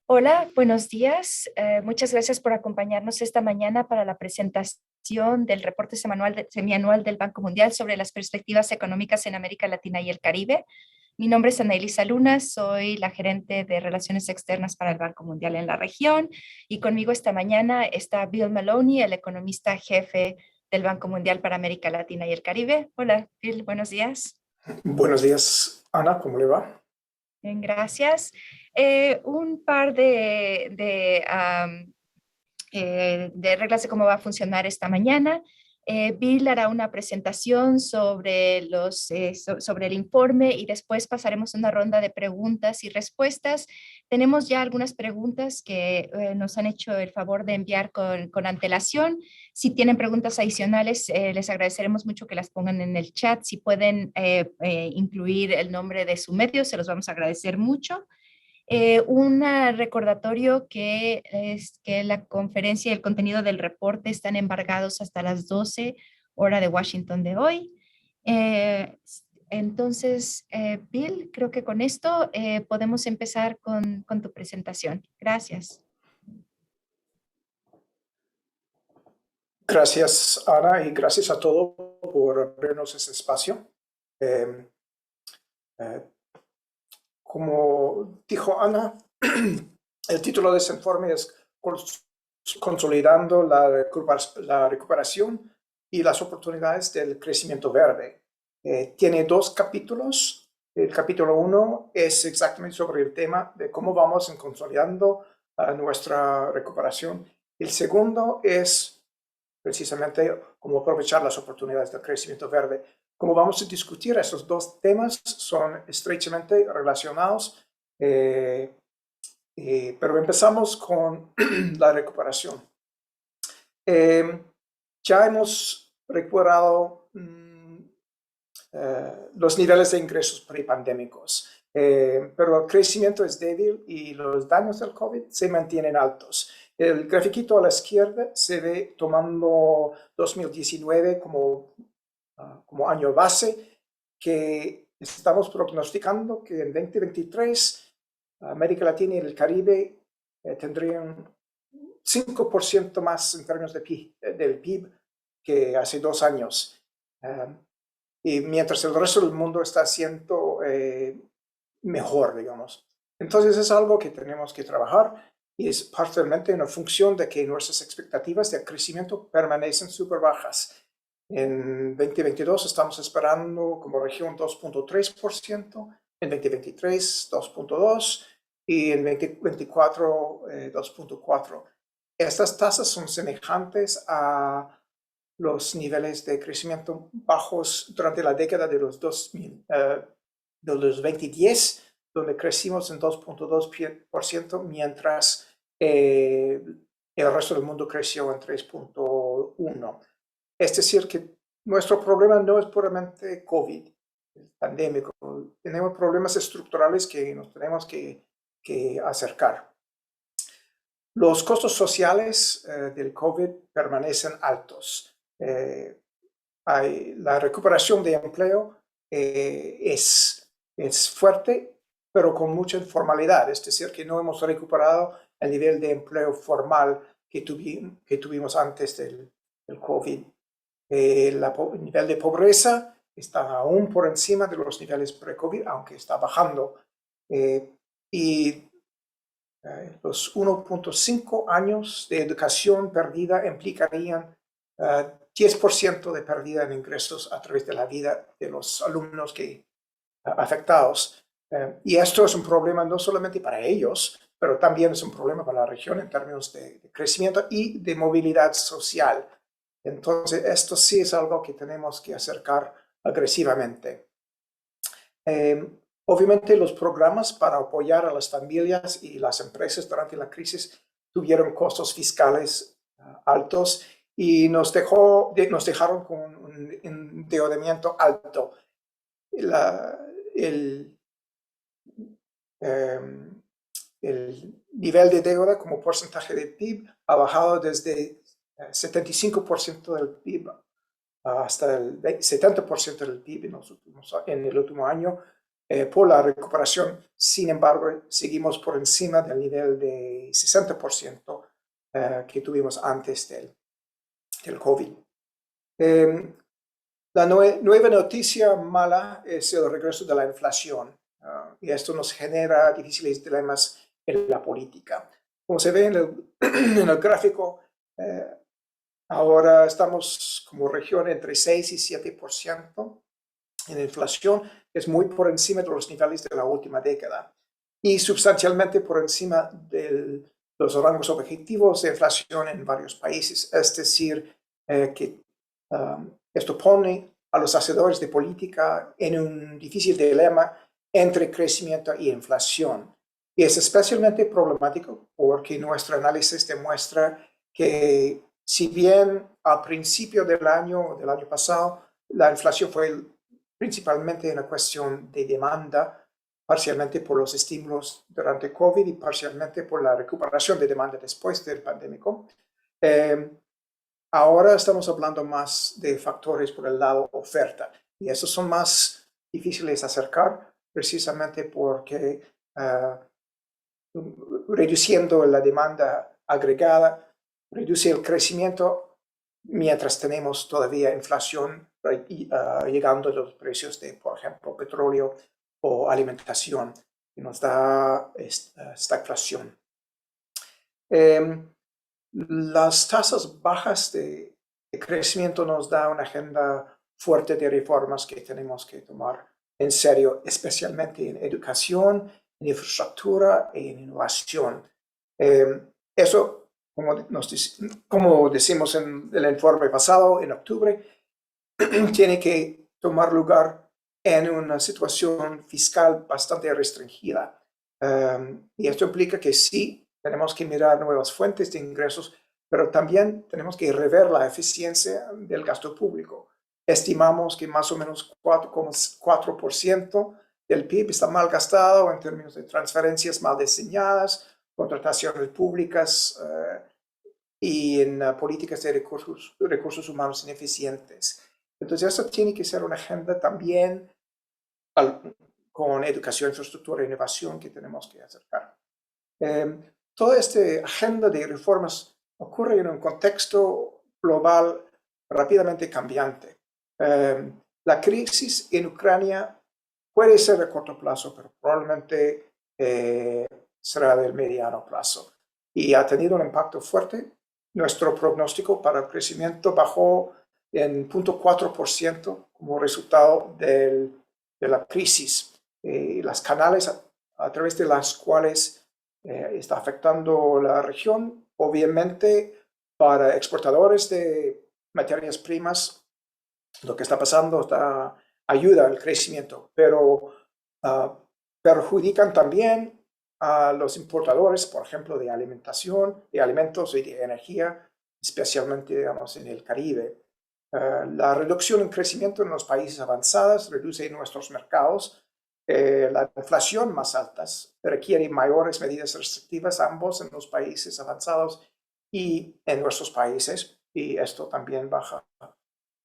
Hola, buenos días. Muchas gracias por acompañarnos esta mañana para la presentación del reporte semianual del Banco Mundial sobre las perspectivas económicas en América Latina y el Caribe. Mi nombre es Anaelisa Luna, soy la gerente de Relaciones Externas para el Banco Mundial en la región y conmigo esta mañana está Bill Maloney, el economista jefe del Banco Mundial para América Latina y el Caribe. Hola, Bill, buenos días. Buenos días, Ana, ¿cómo le va? Bien, gracias. Un par de reglas de cómo va a funcionar esta mañana. Bill hará una presentación sobre el informe y después pasaremos a una ronda de preguntas y respuestas. Tenemos ya algunas preguntas que nos han hecho el favor de enviar con antelación. Si tienen preguntas adicionales, les agradeceremos mucho que las pongan en el chat. Si pueden incluir el nombre de su medio, se los vamos a agradecer mucho. Un recordatorio que es que la conferencia y el contenido del reporte están embargados hasta las 12 hora de Washington de hoy. Eh, Bill, creo que con esto podemos empezar con tu presentación. Gracias. Gracias, Ana, y gracias a todos por abrirnos ese espacio. Eh, eh, Como dijo Ana, el título de ese informe es Consolidando la recuperación y las oportunidades del crecimiento verde. Tiene dos capítulos. El capítulo 1 es exactamente sobre el tema de cómo vamos consolidando nuestra recuperación. El segundo es precisamente cómo aprovechar las oportunidades del crecimiento verde. Como vamos a discutir, esos dos temas son estrechamente relacionados, pero empezamos con la recuperación. Ya hemos recuperado los niveles de ingresos prepandémicos, pero el crecimiento es débil y los daños del COVID se mantienen altos. El grafiquito a la izquierda se ve tomando 2019 como año base, que estamos prognosticando que en 2023 América Latina y el Caribe tendrían 5% más en términos del PIB que hace 2 años. Y mientras el resto del mundo está haciendo mejor, digamos. Entonces es algo que tenemos que trabajar y es parcialmente una función de que nuestras expectativas de crecimiento permanecen súper bajas. En 2022 estamos esperando como región 2.3%, en 2023 2.2% y en 2024 2.4%. Estas tasas son semejantes a los niveles de crecimiento bajos durante la década de los 2010, donde crecimos en 2.2%, mientras el resto del mundo creció en 3.1%. Es decir, que nuestro problema no es puramente COVID, pandémico. Tenemos problemas estructurales que nos tenemos que acercar. Los costos sociales del COVID permanecen altos. La recuperación de empleo es fuerte, pero con mucha informalidad. Es decir, que no hemos recuperado el nivel de empleo formal que tuvimos antes del COVID. El nivel de pobreza está aún por encima de los niveles pre-COVID, aunque está bajando. Y los 1.5 años de educación perdida implicarían 10% de pérdida en ingresos a través de la vida de los alumnos afectados. Y esto es un problema no solamente para ellos, pero también es un problema para la región en términos de crecimiento y de movilidad social. Entonces, esto sí es algo que tenemos que acercar agresivamente. Obviamente, los programas para apoyar a las familias y las empresas durante la crisis tuvieron costos fiscales altos y nos dejaron con un endeudamiento alto. El, el nivel de deuda como porcentaje del PIB ha bajado desde 75% del PIB hasta el 70% del PIB en el último año. por la recuperación. Sin embargo, seguimos por encima del nivel de 60% que tuvimos antes del COVID. La nueva noticia mala es el regreso de la inflación, y esto nos genera difíciles dilemas en la política. Como se ve en el gráfico, ahora estamos como región entre 6 y 7% en inflación, es muy por encima de los niveles de la última década y sustancialmente por encima de los rangos objetivos de inflación en varios países. Es decir, que esto pone a los hacedores de política en un difícil dilema entre crecimiento y inflación. Y es especialmente problemático porque nuestro análisis demuestra que si bien al principio del año pasado la inflación fue principalmente una cuestión de demanda, parcialmente por los estímulos durante COVID y parcialmente por la recuperación de demanda después del pandémico. Ahora estamos hablando más de factores por el lado oferta y esos son más difíciles de acercar precisamente porque reduciendo la demanda agregada reduce el crecimiento mientras tenemos todavía inflación llegando a los precios de, por ejemplo, petróleo o alimentación, que nos da estagflación. Las tasas bajas de crecimiento nos da una agenda fuerte de reformas que tenemos que tomar en serio, especialmente en educación, en infraestructura e en innovación. Eso, como decimos en el informe pasado, en octubre, tiene que tomar lugar en una situación fiscal bastante restringida. Y esto implica que sí, tenemos que mirar nuevas fuentes de ingresos, pero también tenemos que rever la eficiencia del gasto público. Estimamos que más o menos 4,4% del PIB está mal gastado en términos de transferencias mal diseñadas, contrataciones públicas y en políticas de recursos humanos ineficientes. Entonces, eso tiene que ser una agenda también con educación, infraestructura e innovación que tenemos que acercar. Toda esta agenda de reformas ocurre en un contexto global rápidamente cambiante. La crisis en Ucrania puede ser de corto plazo, pero probablemente será del mediano plazo. Y ha tenido un impacto fuerte. Nuestro pronóstico para el crecimiento bajó en 0,4% como resultado de la crisis. Las canales a través de las cuales está afectando la región, obviamente para exportadores de materias primas, lo que está pasando ayuda al crecimiento, pero perjudican también a los importadores, por ejemplo, de alimentación, de alimentos y de energía, especialmente, digamos, en el Caribe. La reducción en crecimiento en los países avanzados reduce nuestros mercados. La inflación más altas requiere mayores medidas restrictivas, ambos en los países avanzados y en nuestros países, y esto también baja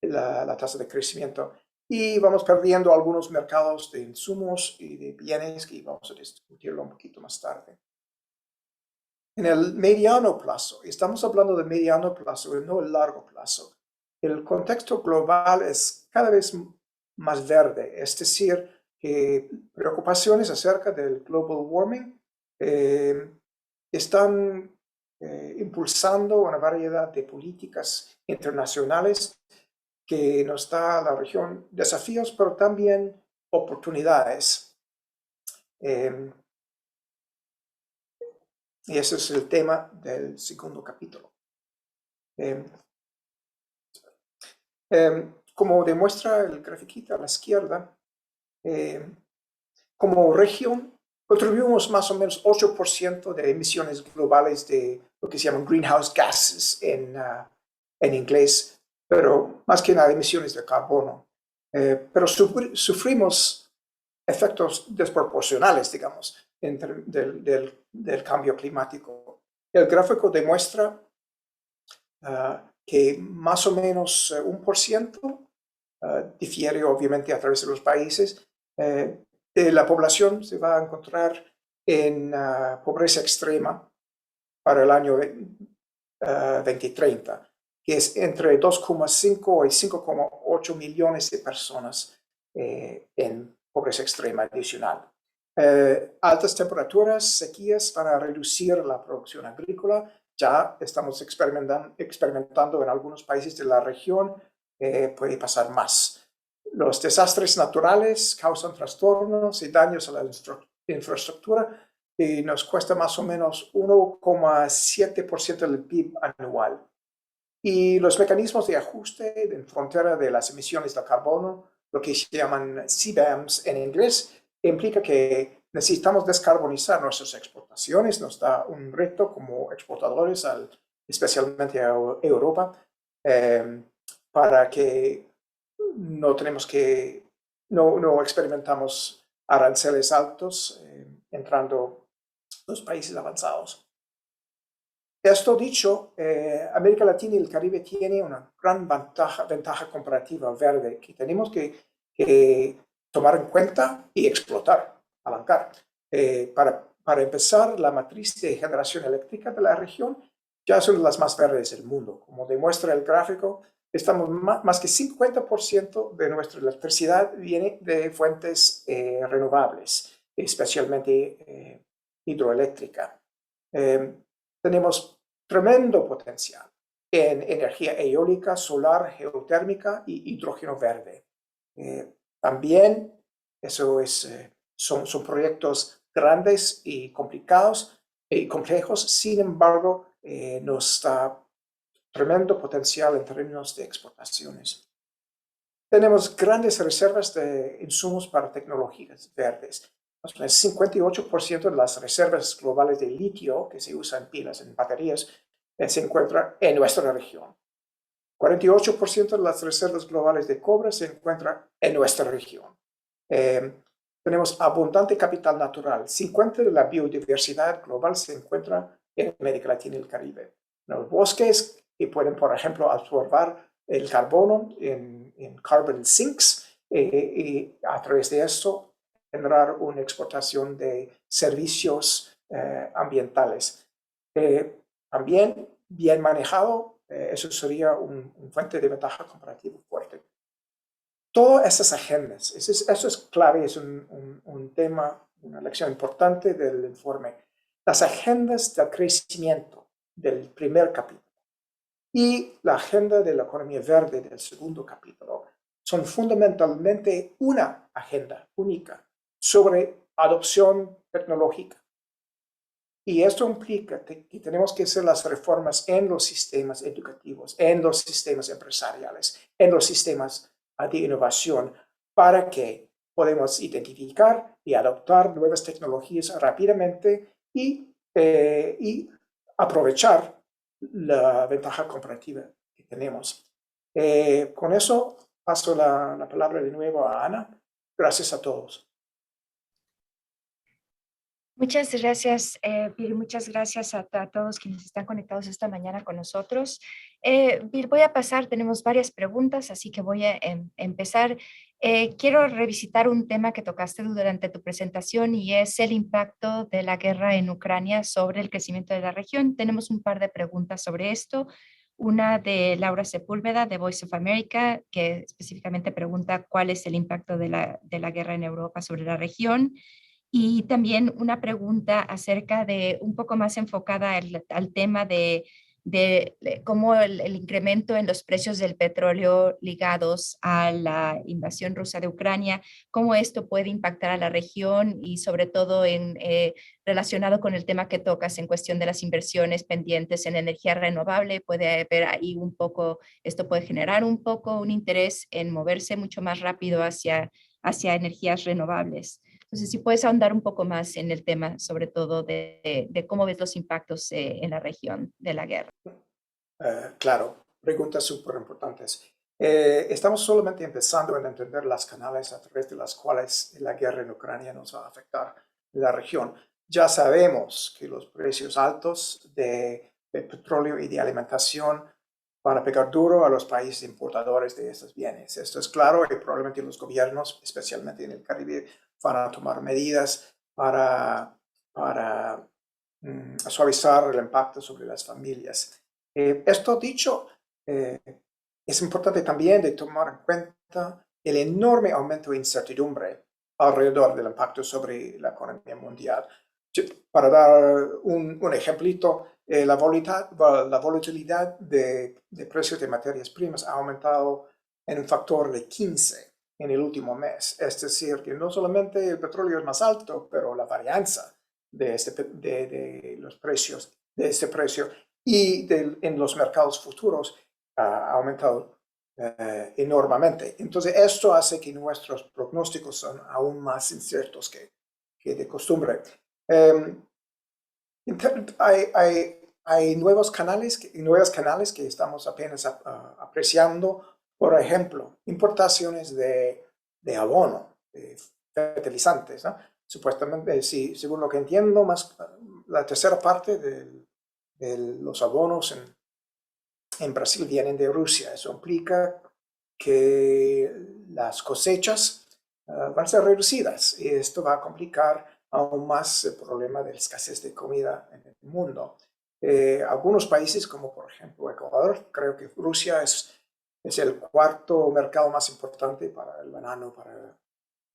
la tasa de crecimiento. Y vamos perdiendo algunos mercados de insumos y de bienes que vamos a discutirlo un poquito más tarde. En el mediano plazo, estamos hablando de mediano plazo y no el largo plazo, el contexto global es cada vez más verde, es decir, que preocupaciones acerca del global warming están impulsando una variedad de políticas internacionales que nos da a la región desafíos, pero también oportunidades. Y ese es el tema del segundo capítulo. Como demuestra el grafiquito a la izquierda, como región contribuimos más o menos 8% de emisiones globales de lo que se llaman greenhouse gases en inglés, pero más que nada emisiones de carbono. Pero sufrimos efectos desproporcionales, digamos, del cambio climático. El gráfico demuestra que más o menos 1%, difiere obviamente a través de los países, La población se va a encontrar en pobreza extrema para el año 2030, que es entre 2,5 y 5,8 millones de personas en pobreza extrema adicional. Altas temperaturas, sequías van a reducir la producción agrícola. Ya estamos experimentando en algunos países de la región, puede pasar más. Los desastres naturales causan trastornos y daños a la infraestructura y nos cuesta más o menos 1,7% del PIB anual. Y los mecanismos de ajuste en frontera de las emisiones de carbono, lo que se llaman CBAMs en inglés, implica que necesitamos descarbonizar nuestras exportaciones. Nos da un reto como exportadores, especialmente a Europa, para que no experimentamos aranceles altos entrando los países avanzados. Esto dicho, América Latina y el Caribe tiene una gran ventaja comparativa verde que tenemos que tomar en cuenta y explotar, alancar. Para empezar, la matriz de generación eléctrica de la región ya son las más verdes del mundo. Como demuestra el gráfico, estamos más que 50% de nuestra electricidad viene de fuentes renovables, especialmente hidroeléctrica. Tenemos tremendo potencial en energía eólica, solar, geotérmica y hidrógeno verde. También son proyectos grandes y complicados y complejos, sin embargo, nos da tremendo potencial en términos de exportaciones. Tenemos grandes reservas de insumos para tecnologías verdes. El 58% de las reservas globales de litio que se usan en pilas, en baterías, se encuentra en nuestra región. 48% de las reservas globales de cobre se encuentran en nuestra región. Tenemos abundante capital natural. 50% de la biodiversidad global se encuentra en América Latina y el Caribe. Los bosques que pueden, por ejemplo, absorber el carbono en carbon sinks y a través de esto generar una exportación de servicios ambientales. También, bien manejado, eso sería un fuente de ventaja comparativa fuerte. Todas esas agendas, eso es clave, es un tema, una lección importante del informe. Las agendas del crecimiento del primer capítulo y la agenda de la economía verde del segundo capítulo son fundamentalmente una agenda única sobre adopción tecnológica. Y esto implica que tenemos que hacer las reformas en los sistemas educativos, en los sistemas empresariales, en los sistemas de innovación, para que podamos identificar y adoptar nuevas tecnologías rápidamente y aprovechar la ventaja comparativa que tenemos. Con eso paso la palabra de nuevo a Ana. Gracias a todos. Muchas gracias, Bill. Muchas gracias a todos quienes están conectados esta mañana con nosotros. Bill, voy a pasar, tenemos varias preguntas, así que voy a empezar. Quiero revisitar un tema que tocaste durante tu presentación y es el impacto de la guerra en Ucrania sobre el crecimiento de la región. Tenemos un par de preguntas sobre esto. Una de Laura Sepúlveda, de Voice of America, que específicamente pregunta cuál es el impacto de la guerra en Europa sobre la región. Y también una pregunta acerca de un poco más enfocada al tema de cómo el incremento en los precios del petróleo ligados a la invasión rusa de Ucrania, cómo esto puede impactar a la región y sobre todo relacionado con el tema que tocas en cuestión de las inversiones pendientes en energía renovable. Puede haber ahí un poco, esto puede generar un poco un interés en moverse mucho más rápido hacia energías renovables. Entonces, si puedes ahondar un poco más en el tema, sobre todo de cómo ves los impactos en la región de la guerra. Claro, preguntas súper importantes. Estamos solamente empezando a entender las canales a través de las cuales la guerra en Ucrania nos va a afectar la región. Ya sabemos que los precios altos de petróleo y de alimentación van a pegar duro a los países importadores de estos bienes. Esto es claro y probablemente los gobiernos, especialmente en el Caribe, van a tomar medidas para suavizar el impacto sobre las familias. Esto dicho, es importante también de tomar en cuenta el enorme aumento de incertidumbre alrededor del impacto sobre la economía mundial. Para dar un ejemplito, la volatilidad de precios de materias primas ha aumentado en un factor de 15 en el último mes. Es decir, que no solamente el petróleo es más alto, pero la varianza de los precios, de este precio y en los mercados futuros ha aumentado enormemente. Entonces, esto hace que nuestros pronósticos son aún más inciertos que de costumbre. Hay nuevos canales, nuevos canales que estamos apenas apreciando. Por ejemplo, importaciones de abono, de fertilizantes, ¿no? Supuestamente, sí, según lo que entiendo, la tercera parte de los abonos en Brasil vienen de Rusia. Eso implica que las cosechas van a ser reducidas y esto va a complicar aún más el problema de la escasez de comida en el mundo. Algunos países, como por ejemplo Ecuador, creo que Rusia es el cuarto mercado más importante para el banano, para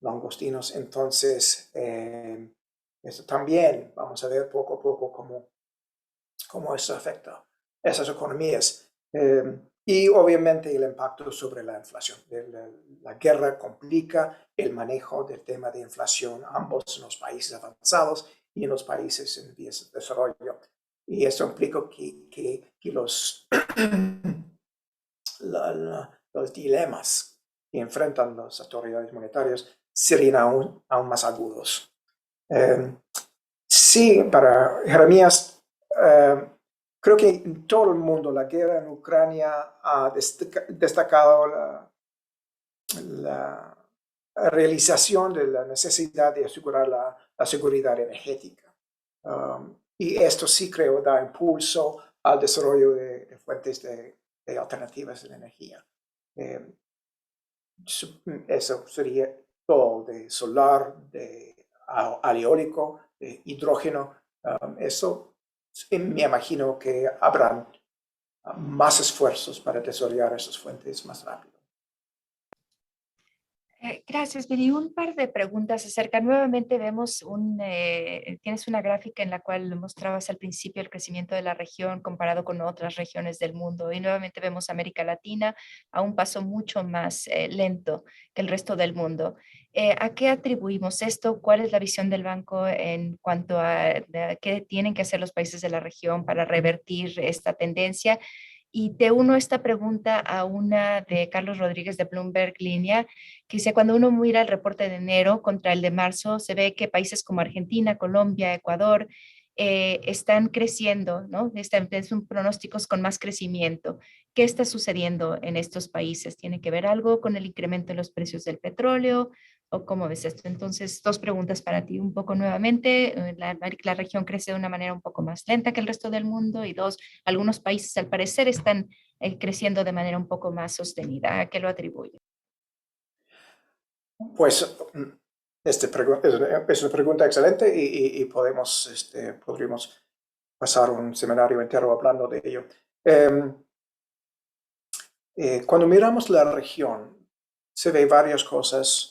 langostinos. Entonces, esto también vamos a ver poco a poco cómo eso afecta a esas economías. Y obviamente el impacto sobre la inflación. La guerra complica el manejo del tema de inflación, ambos en los países avanzados y en los países en vías de desarrollo. Y eso implica que los, los dilemas que enfrentan las autoridades monetarias serían aún más agudos. Sí, para Jeremías, creo que en todo el mundo la guerra en Ucrania ha destacado la realización de la necesidad de asegurar la seguridad energética. Y esto sí creo da impulso al desarrollo de fuentes de alternativas de energía. Eso sería todo de solar, de eólico, de hidrógeno. Eso me imagino que habrán más esfuerzos para desarrollar esas fuentes más rápido. Gracias, Viri. Un par de preguntas acerca. Nuevamente vemos tienes una gráfica en la cual mostrabas al principio el crecimiento de la región comparado con otras regiones del mundo. Y nuevamente vemos América Latina a un paso mucho más lento que el resto del mundo. ¿A qué atribuimos esto? ¿Cuál es la visión del banco en cuanto a qué tienen que hacer los países de la región para revertir esta tendencia? Y te uno esta pregunta a una de Carlos Rodríguez de Bloomberg Línea, que dice, cuando uno mira el reporte de enero contra el de marzo, se ve que países como Argentina, Colombia, Ecuador, están creciendo, ¿no? Son pronósticos con más crecimiento. ¿Qué está sucediendo en estos países? ¿Tiene que ver algo con el incremento en los precios del petróleo? ¿O cómo ves esto? Entonces, dos preguntas para ti un poco nuevamente. La región crece de una manera un poco más lenta que el resto del mundo y dos, algunos países al parecer están creciendo de manera un poco más sostenida. ¿A qué lo atribuye? Pues es una pregunta excelente y podríamos pasar un seminario entero hablando de ello. Cuando miramos la región, se ve varias cosas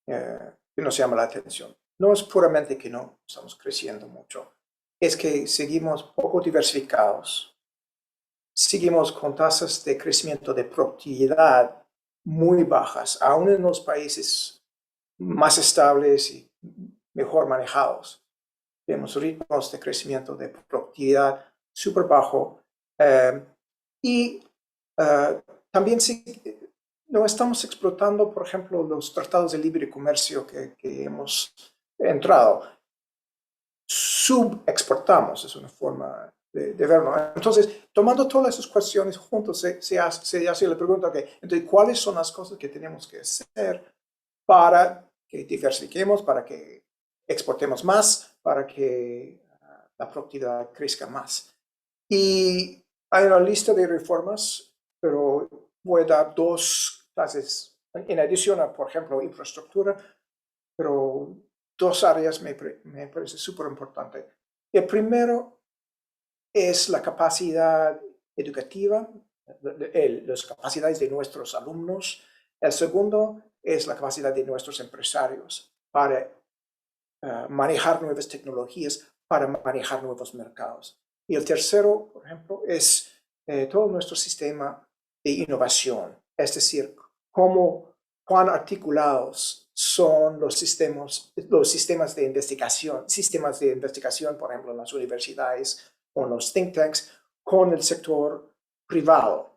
que nos llaman la atención. No es puramente que no estamos creciendo mucho, es que seguimos poco diversificados, seguimos con tasas de crecimiento de productividad muy bajas, aún en los países más estables y mejor manejados. Vemos ritmos de crecimiento de productividad súper bajo y también no estamos explotando, por ejemplo, los tratados de libre comercio que hemos entrado. Subexportamos, es una forma de verlo. Entonces, tomando todas esas cuestiones juntos, se hace la pregunta, okay, entonces, ¿cuáles son las cosas que tenemos que hacer para que diversifiquemos, para que exportemos más, para que la productividad crezca más? Y hay una lista de reformas, pero voy a dar dos clases en adición a, por ejemplo, infraestructura, pero dos áreas me parece súper importante. El primero es la capacidad educativa, las capacidades de nuestros alumnos. El segundo es la capacidad de nuestros empresarios para manejar nuevas tecnologías, para manejar nuevos mercados. Y el tercero, por ejemplo, es todo nuestro sistema de innovación, es decir, cuán articulados son los sistemas de investigación, por ejemplo, en las universidades o en los think tanks, con el sector privado.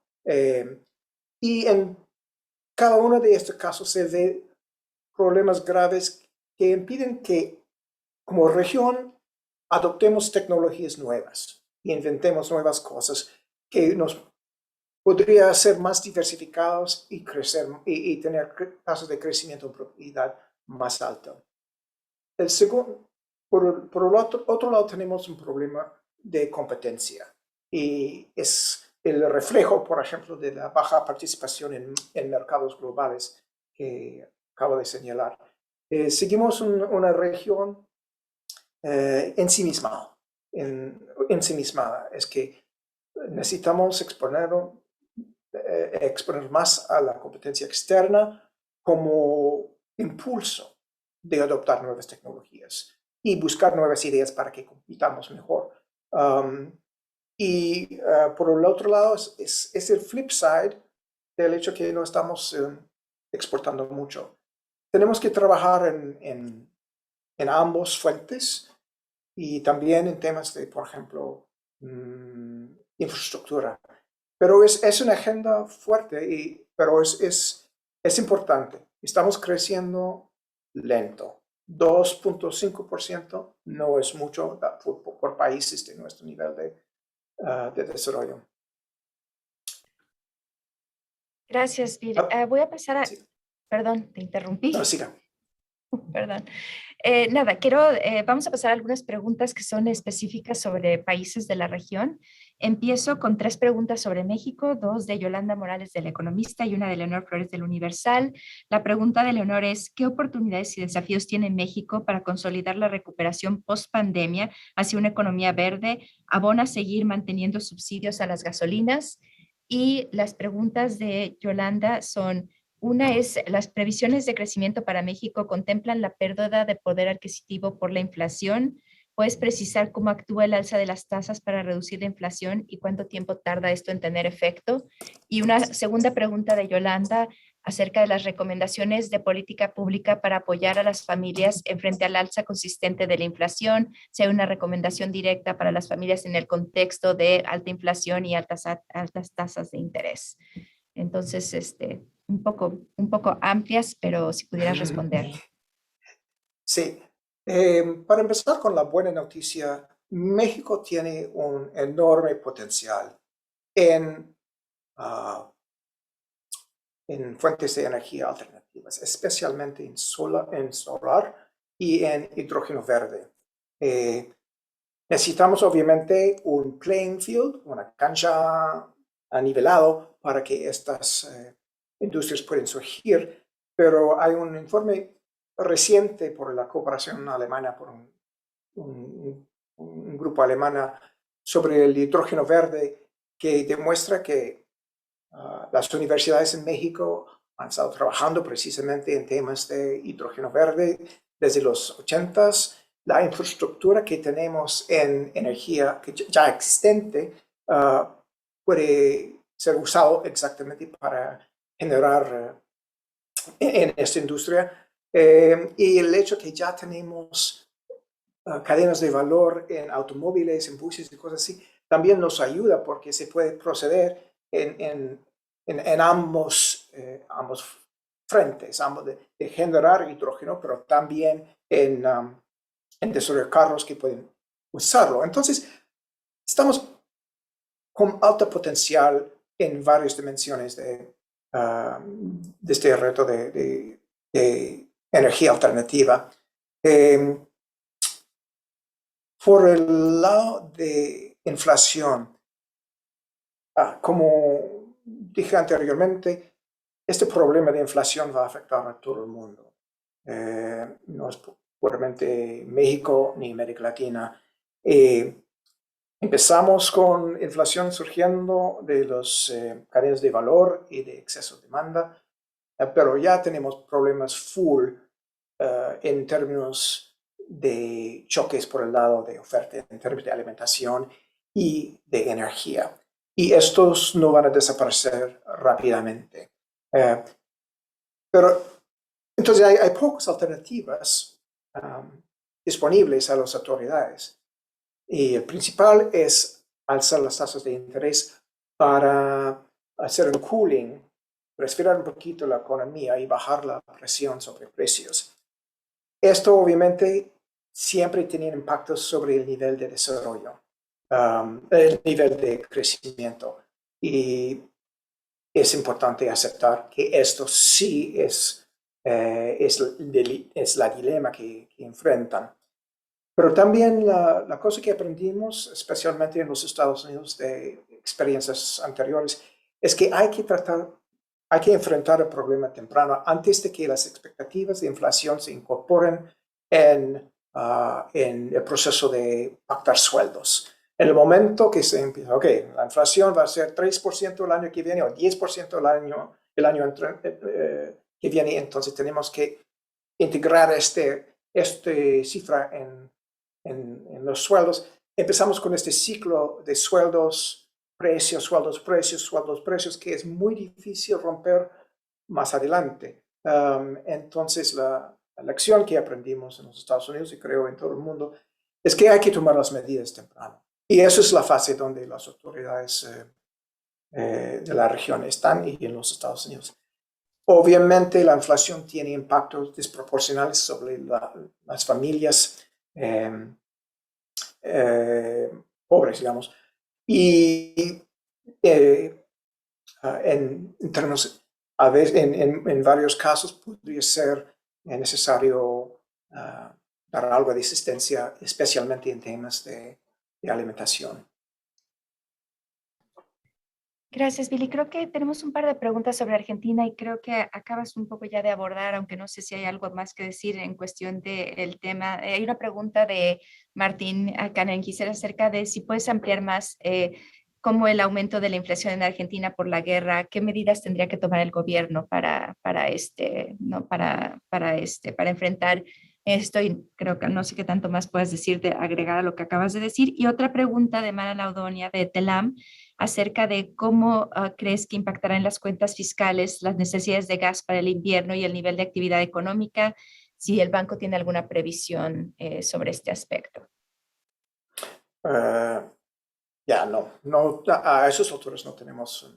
Y en cada uno de estos casos se ve problemas graves que impiden que, como región, adoptemos tecnologías nuevas y inventemos nuevas cosas que nos podría ser más diversificados y crecer y tener tasas de crecimiento en propiedad más alta. El segundo, por el otro lado, tenemos un problema de competencia y es el reflejo, por ejemplo, de la baja participación en mercados globales que acabo de señalar. Seguimos una región ensimismada. Es que necesitamos exponer más a la competencia externa como impulso de adoptar nuevas tecnologías y buscar nuevas ideas para que compitamos mejor. Por el otro lado, es el flip side del hecho que no estamos exportando mucho. Tenemos que trabajar en ambos fuentes y también en temas de, por ejemplo, infraestructura. Pero es una agenda fuerte, pero es importante. Estamos creciendo lento. 2.5% no es mucho por países de nuestro nivel de desarrollo. Gracias, Vir. Voy a pasar a... Sí. Perdón, te interrumpí. No, siga. Perdón. Nada, vamos a pasar a algunas preguntas que son específicas sobre países de la región. Empiezo con 3 preguntas sobre México, 2 de Yolanda Morales del Economista y una de Leonor Flores del Universal. La pregunta de Leonor es, ¿qué oportunidades y desafíos tiene México para consolidar la recuperación post-pandemia hacia una economía verde? ¿Abona seguir manteniendo subsidios a las gasolinas? Y las preguntas de Yolanda son... Una es, las previsiones de crecimiento para México contemplan la pérdida de poder adquisitivo por la inflación. ¿Puedes precisar cómo actúa el alza de las tasas para reducir la inflación y cuánto tiempo tarda esto en tener efecto? Y una segunda pregunta de Yolanda acerca de las recomendaciones de política pública para apoyar a las familias en frente al alza consistente de la inflación. Si hay una recomendación directa para las familias en el contexto de alta inflación y altas tasas de interés. Entonces, un poco amplias, pero si pudieras responder. Sí. Para empezar con la buena noticia, México tiene un enorme potencial en fuentes de energía alternativas, especialmente en solar y en hidrógeno verde. Necesitamos obviamente un playing field, una cancha nivelado para que estas industrias puedan surgir, pero hay un informe reciente por la cooperación alemana, por un grupo alemán sobre el hidrógeno verde que demuestra que las universidades en México han estado trabajando precisamente en temas de hidrógeno verde desde los 80s. La infraestructura que tenemos en energía que ya existente puede ser usado exactamente para generar en esta industria. Y el hecho que ya tenemos cadenas de valor en automóviles, en buses y cosas así, también nos ayuda porque se puede proceder en ambos frentes, ambos de generar hidrógeno, pero también en desarrollar carros que pueden usarlo. Entonces, estamos con alto potencial en varias dimensiones de este reto de energía alternativa. Por el lado de inflación, como dije anteriormente, este problema de inflación va a afectar a todo el mundo. No es puramente México ni América Latina. Empezamos con inflación surgiendo de las cadenas de valor y de exceso de demanda, pero ya tenemos problemas full en términos de choques por el lado de oferta, en términos de alimentación y de energía. Y estos no van a desaparecer rápidamente. Pero entonces hay pocas alternativas disponibles a las autoridades. Y el principal es alzar las tasas de interés para hacer un cooling, respirar un poquito la economía y bajar la presión sobre precios. Esto obviamente siempre tiene impactos sobre el nivel de desarrollo, el nivel de crecimiento. Y es importante aceptar que esto sí es la dilema que enfrentan. Pero también la cosa que aprendimos, especialmente en los Estados Unidos de experiencias anteriores, es que hay que enfrentar el problema temprano antes de que las expectativas de inflación se incorporen en el proceso de pactar sueldos. En el momento que se empieza, ok, la inflación va a ser 3% el año que viene o 10% el año que viene, entonces tenemos que integrar esta cifra en los sueldos. Empezamos con este ciclo de sueldos, precios, sueldos, precios, sueldos, precios, que es muy difícil romper más adelante. Entonces, la lección que aprendimos en los Estados Unidos y creo en todo el mundo es que hay que tomar las medidas temprano. Y eso es la fase donde las autoridades de la región están y en los Estados Unidos. Obviamente, la inflación tiene impactos desproporcionales sobre las familias pobres, digamos. Y en términos, a veces, en varios casos, podría ser necesario dar algo de asistencia, especialmente en temas de alimentación. Gracias, Billy. Creo que tenemos un par de preguntas sobre Argentina y creo que acabas un poco ya de abordar, aunque no sé si hay algo más que decir en cuestión del tema. Hay una pregunta de Martín Canen, quisiera acerca de si puedes ampliar más cómo el aumento de la inflación en Argentina por la guerra, qué medidas tendría que tomar el gobierno ¿no? Para enfrentar esto, y creo que no sé qué tanto más puedes decir de agregar a lo que acabas de decir. Y otra pregunta de Mara Laudonia de Telam acerca de cómo crees que impactará en las cuentas fiscales las necesidades de gas para el invierno y el nivel de actividad económica, si el banco tiene alguna previsión sobre este aspecto. Ya, no, a esos autores no tenemos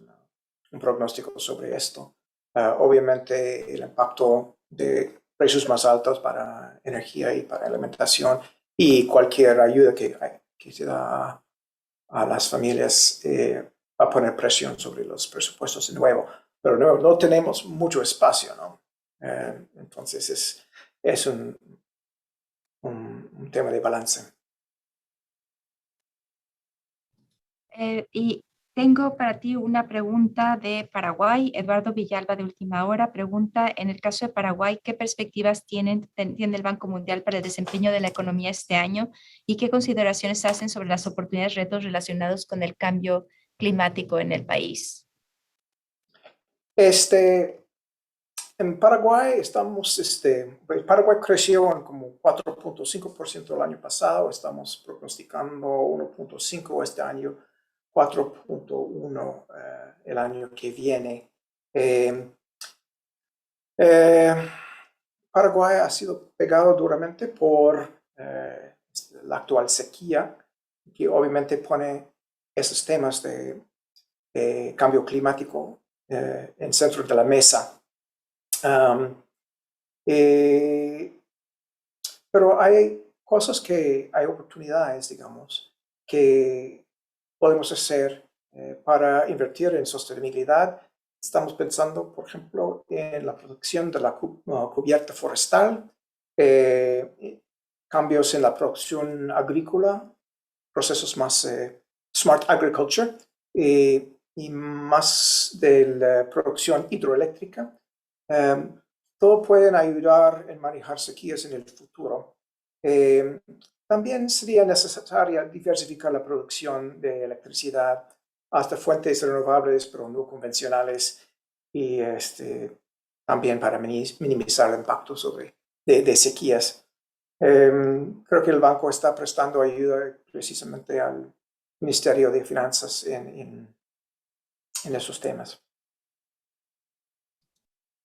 un pronóstico sobre esto. Obviamente, el impacto de precios más altos para energía y para alimentación y cualquier ayuda que se da a las familias va a poner presión sobre los presupuestos de nuevo. Pero no tenemos mucho espacio, ¿no? Entonces, es un tema de balance. Y tengo para ti una pregunta de Paraguay. Eduardo Villalba de Última Hora pregunta, en el caso de Paraguay, ¿qué perspectivas tiene el Banco Mundial para el desempeño de la economía este año y qué consideraciones hacen sobre las oportunidades y retos relacionados con el cambio climático en el país? En Paraguay Paraguay creció en como 4.5% el año pasado, estamos prognosticando 1.5 este año, 4.1 el año que viene. Paraguay ha sido pegado duramente por la actual sequía, que obviamente pone esos temas de cambio climático en centro de la mesa. Pero hay cosas hay oportunidades, digamos, que podemos hacer para invertir en sostenibilidad. Estamos pensando, por ejemplo, en la protección de la cubierta forestal, cambios en la producción agrícola, procesos más smart agriculture, y más de la producción hidroeléctrica. Todo pueden ayudar en manejar sequías en el futuro. También sería necesaria diversificar la producción de electricidad hasta fuentes renovables, pero no convencionales, y también para minimizar el impacto de sequías. Creo que el banco está prestando ayuda precisamente al Ministerio de Finanzas en esos temas.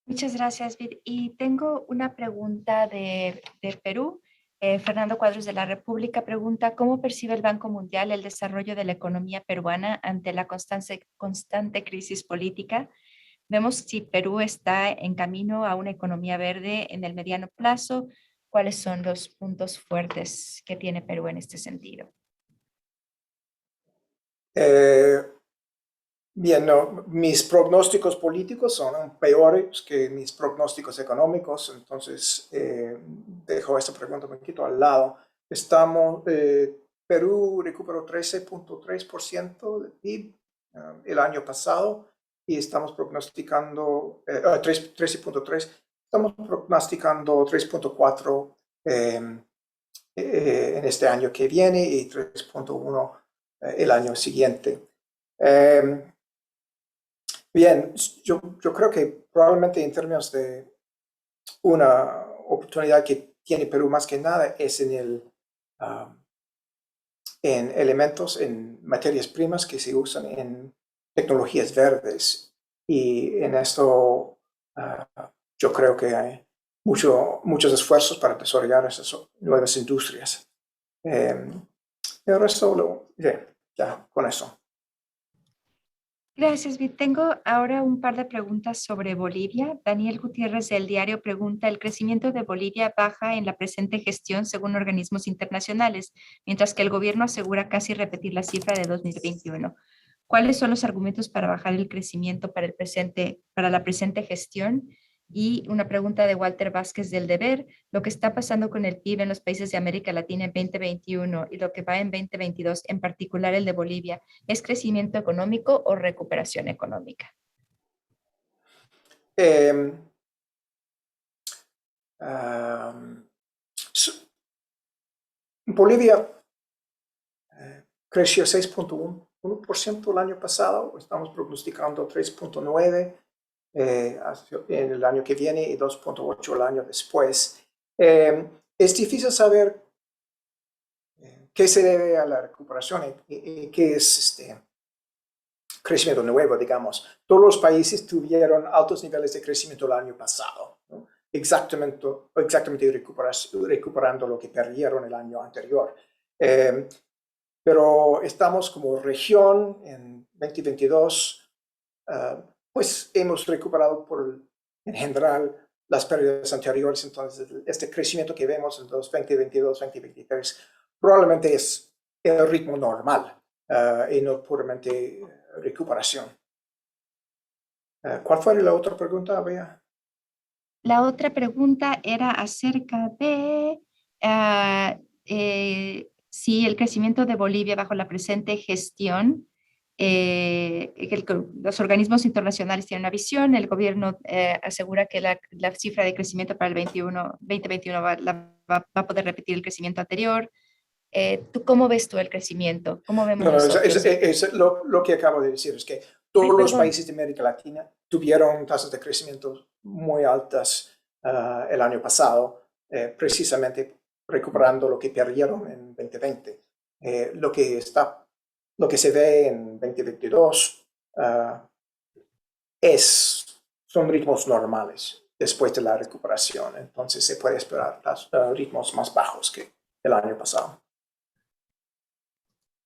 Muchas gracias, Vid. Y tengo una pregunta de Perú. Fernando Cuadros de la República pregunta, ¿cómo percibe el Banco Mundial el desarrollo de la economía peruana ante la constante crisis política? Vemos si Perú está en camino a una economía verde en el mediano plazo. ¿Cuáles son los puntos fuertes que tiene Perú en este sentido? Bien, no, mis pronósticos políticos son peores que mis pronósticos económicos, entonces dejo esta pregunta un poquito al lado. Perú recuperó 13.3% del PIB el año pasado y estamos prognosticando 13.3, estamos prognosticando 3.4 en este año que viene y 3.1 el año siguiente. Bien, yo creo que probablemente en términos de una oportunidad que tiene Perú más que nada es en elementos, en materias primas que se usan en tecnologías verdes. Y en esto yo creo que hay muchos esfuerzos para desarrollar esas nuevas industrias. El resto, ya, con eso. Gracias, Vid. Tengo ahora un par de preguntas sobre Bolivia. Daniel Gutiérrez del diario pregunta, ¿el crecimiento de Bolivia baja en la presente gestión según organismos internacionales, mientras que el gobierno asegura casi repetir la cifra de 2021? ¿Cuáles son los argumentos para bajar el crecimiento para la presente gestión? Y una pregunta de Walter Vázquez del Deber, lo que está pasando con el PIB en los países de América Latina en 2021 y lo que va en 2022, en particular el de Bolivia, ¿es crecimiento económico o recuperación económica? Eh, um, Bolivia creció 6.1% el año pasado, estamos prognosticando 3.9% en el año que viene y 2.8% el año después. Es difícil saber qué se debe a la recuperación y qué es crecimiento nuevo, digamos. Todos los países tuvieron altos niveles de crecimiento el año pasado, ¿no? Exactamente recuperando lo que perdieron el año anterior. Pero estamos como región en 2022, pues hemos recuperado en general las pérdidas anteriores, entonces este crecimiento que vemos en los 2022, 2023 probablemente es el ritmo normal y no puramente recuperación. ¿Cuál fue la otra pregunta, Bea? La otra pregunta era acerca de si el crecimiento de Bolivia bajo la presente gestión, los organismos internacionales tienen una visión, el gobierno asegura que la cifra de crecimiento para el 2021 va a poder repetir el crecimiento anterior. ¿Tú cómo ves tú el crecimiento? ¿Cómo vemos No, nosotros? lo que acabo de decir es que Ay, todos los perdón. países de América Latina tuvieron tasas de crecimiento muy altas el año pasado, precisamente recuperando lo que perdieron en 2020. Lo que se ve en 2022 son ritmos normales después de la recuperación. Entonces se puede esperar ritmos más bajos que el año pasado.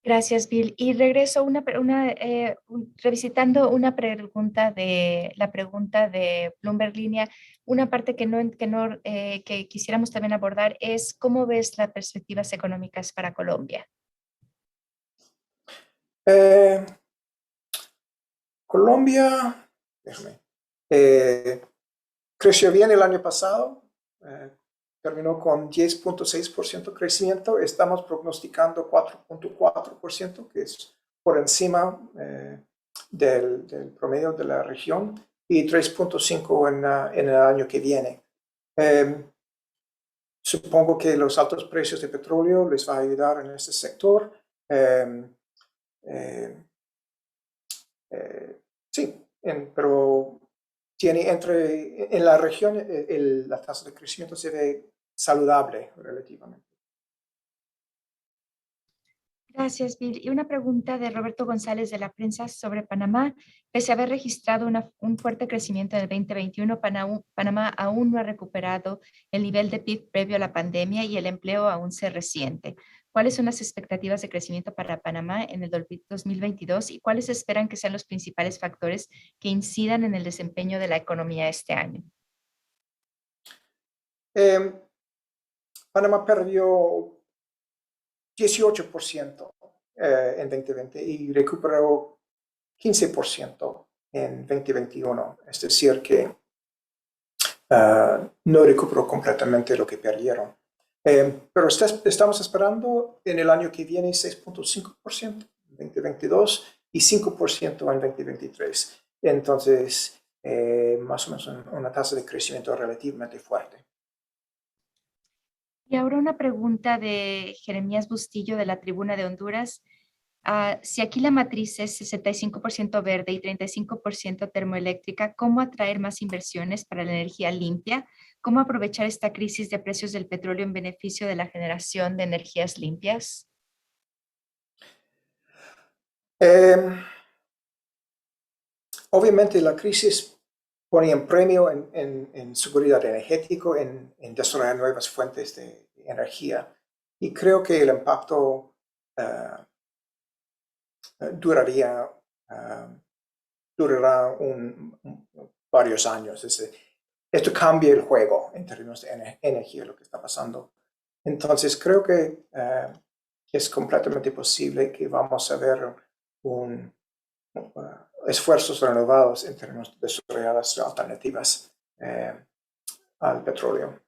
Gracias, Bill. Y regreso revisitando una pregunta la pregunta de Bloomberg Línea. Una parte que quisiéramos también abordar es ¿cómo ves las perspectivas económicas para Colombia? Eh, Colombia, creció bien el año pasado, terminó con 10.6% crecimiento, estamos prognosticando 4.4%, que es por encima del promedio de la región y 3.5 en el año que viene. Supongo que los altos precios de petróleo les va a ayudar en este sector. Sí, pero en la región la tasa de crecimiento se ve saludable relativamente. Gracias, Bill. Y una pregunta de Roberto González de la prensa sobre Panamá. Pese a haber registrado un fuerte crecimiento en el 2021, Panamá aún no ha recuperado el nivel de PIB previo a la pandemia y el empleo aún se resiente. ¿Cuáles son las expectativas de crecimiento para Panamá en el 2022 y cuáles esperan que sean los principales factores que incidan en el desempeño de la economía este año? Panamá perdió 18% en 2020 y recuperó 15% en 2021. Es decir, que no recuperó completamente lo que perdieron. Pero estamos esperando en el año que viene 6.5% en 2022 y 5% en 2023. Entonces, más o menos una tasa de crecimiento relativamente fuerte. Y ahora una pregunta de Jeremías Bustillo de la Tribuna de Honduras. Si aquí la matriz es 65% verde y 35% termoeléctrica, ¿cómo atraer más inversiones para la energía limpia? ¿Cómo aprovechar esta crisis de precios del petróleo en beneficio de la generación de energías limpias? Obviamente la crisis ponía en premio en seguridad energética, en desarrollar nuevas fuentes de energía. Y creo que el impacto durará varios años. Esto cambia el juego en términos de energía, lo que está pasando. Entonces creo que es completamente posible que vamos a ver esfuerzos renovados en términos de desarrollar alternativas al petróleo.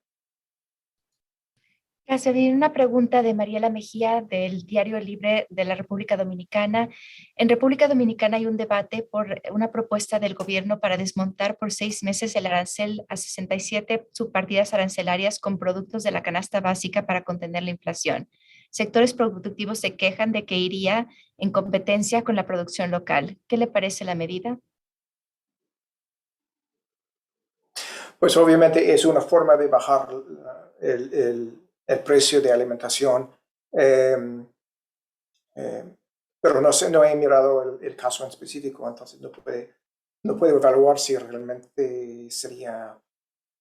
Gracias. Viene una pregunta de Mariela Mejía del Diario Libre de la República Dominicana. En República Dominicana hay un debate por una propuesta del gobierno para desmontar por 6 meses el arancel a 67 subpartidas arancelarias con productos de la canasta básica para contener la inflación. Sectores productivos se quejan de que iría en competencia con la producción local. ¿Qué le parece la medida? Pues obviamente es una forma de bajar el precio de alimentación, pero no he mirado el caso en específico, entonces no puedo evaluar si realmente sería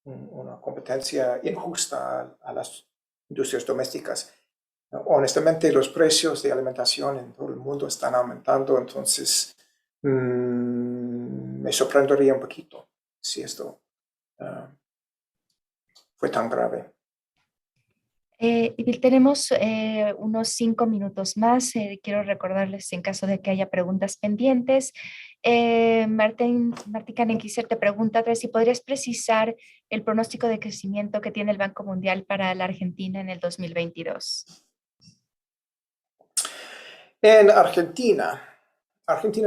una competencia injusta a las industrias domésticas. Honestamente, los precios de alimentación en todo el mundo están aumentando, entonces me sorprendería un poquito si esto fue tan grave. Y tenemos unos 5 minutos más. Quiero recordarles en caso de que haya preguntas pendientes. Martín Canequiser te pregunta si podrías precisar el pronóstico de crecimiento que tiene el Banco Mundial para la Argentina en el 2022. En Argentina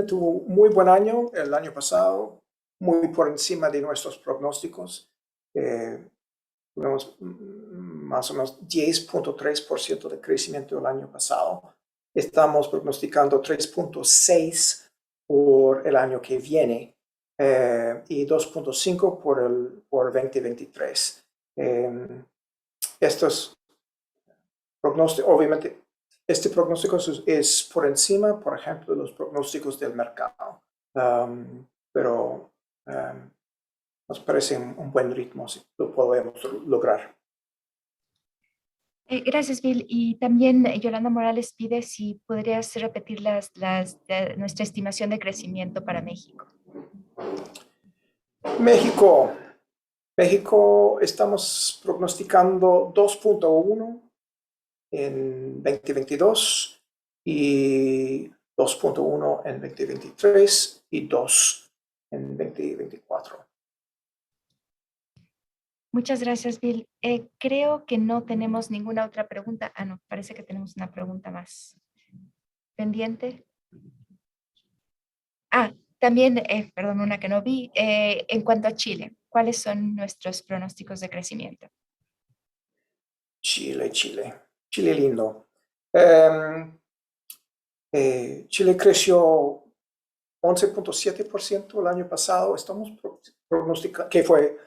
tuvo un muy buen año el año pasado, muy por encima de nuestros pronósticos. Tuvimos más o menos 10.3% de crecimiento el año pasado. Estamos prognosticando 3.6 por el año que viene y 2.5 por 2023. Estos pronósticos, obviamente, este pronóstico es por encima, por ejemplo, de los pronósticos del mercado, pero nos parece un buen ritmo si lo podemos lograr. Gracias, Bill. Y también Yolanda Morales pide si podrías repetir nuestra estimación de crecimiento para México. México estamos prognosticando 2.1 en 2022 y 2.1 en 2023 y 2 en 2024. Muchas gracias, Bill. Creo que no tenemos ninguna otra pregunta. No, parece que tenemos una pregunta más pendiente. También, perdón, una que no vi, en cuanto a Chile, ¿cuáles son nuestros pronósticos de crecimiento? Chile lindo. Em, Chile creció 11.7% el año pasado. Estamos pronosticando que fue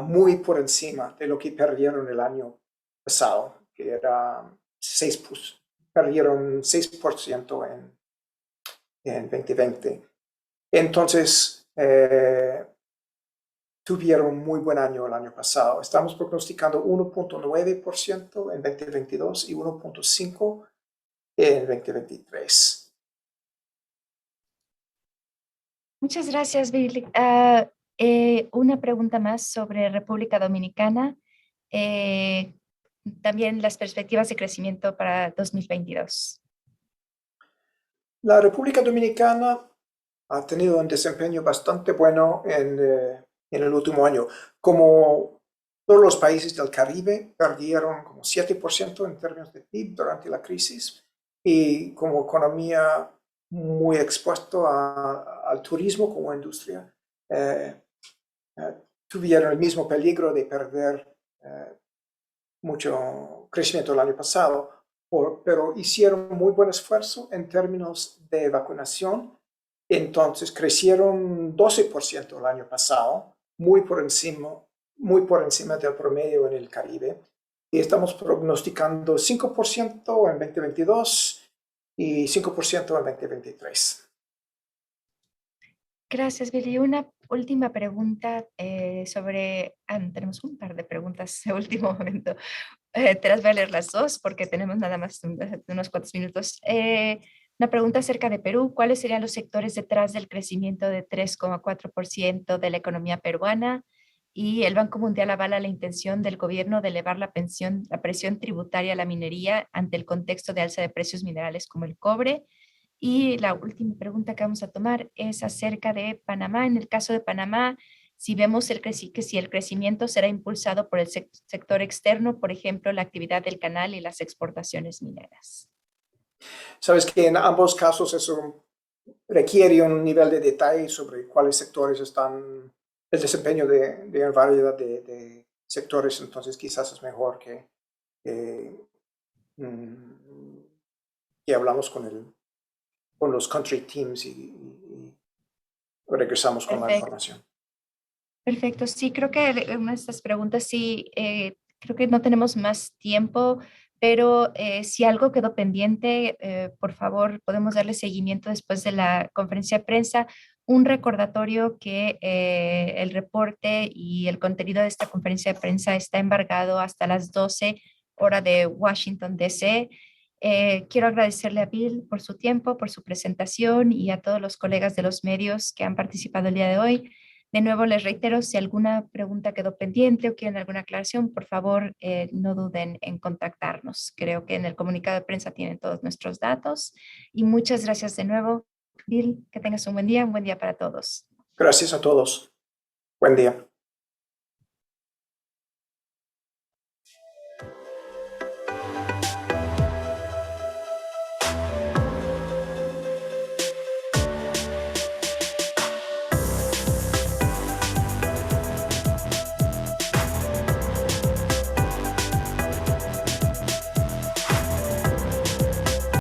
muy por encima de lo que perdieron el año pasado, que era 6, perdieron 6% en 2020. Entonces, tuvieron muy buen año el año pasado. Estamos prognosticando 1.9% en 2022 y 1.5% en 2023. Muchas gracias, Bill. Una pregunta más sobre República Dominicana. Eh, También las perspectivas de crecimiento para 2022. La República Dominicana ha tenido un desempeño bastante bueno en el último año. Como todos los países del Caribe perdieron como 7% en términos de PIB durante la crisis y como economía muy expuesto al turismo como industria, eh, tuvieron el mismo peligro de perder mucho crecimiento el año pasado, pero hicieron muy buen esfuerzo en términos de vacunación. Entonces crecieron 12% el año pasado, muy por encima del promedio en el Caribe. Y estamos prognosticando 5% en 2022 y 5% en 2023. Gracias, Billy. Una última pregunta sobre... tenemos un par de preguntas de último momento. Te las voy a leer las dos porque tenemos nada más unos cuantos minutos. Una pregunta acerca de Perú. ¿Cuáles serían los sectores detrás del crecimiento de 3,4% de la economía peruana? Y el Banco Mundial avala la intención del gobierno de elevar la presión tributaria a la minería ante el contexto de alza de precios minerales como el cobre. Y la última pregunta que vamos a tomar es acerca de Panamá. En el caso de Panamá, si vemos que si el crecimiento será impulsado por el sector externo, por ejemplo, la actividad del canal y las exportaciones mineras. Sabes que en ambos casos eso requiere un nivel de detalle sobre cuáles sectores están, el desempeño de variedad de sectores, entonces quizás es mejor que, mm, que hablamos con los country teams y regresamos con la Perfecto. información. Perfecto, sí, creo que una de estas preguntas sí, creo que no tenemos más tiempo, pero si algo quedó pendiente, por favor, podemos darle seguimiento después de la conferencia de prensa. Un recordatorio que el reporte y el contenido de esta conferencia de prensa está embargado hasta las 12 hora de Washington, D.C. Quiero agradecerle a Bill por su tiempo, por su presentación y a todos los colegas de los medios que han participado el día de hoy. De nuevo les reitero, si alguna pregunta quedó pendiente o quieren alguna aclaración, por favor, no duden en contactarnos. Creo que en el comunicado de prensa tienen todos nuestros datos. Y muchas gracias de nuevo, Bill. Que tengas un buen día para todos. Gracias a todos. Buen día.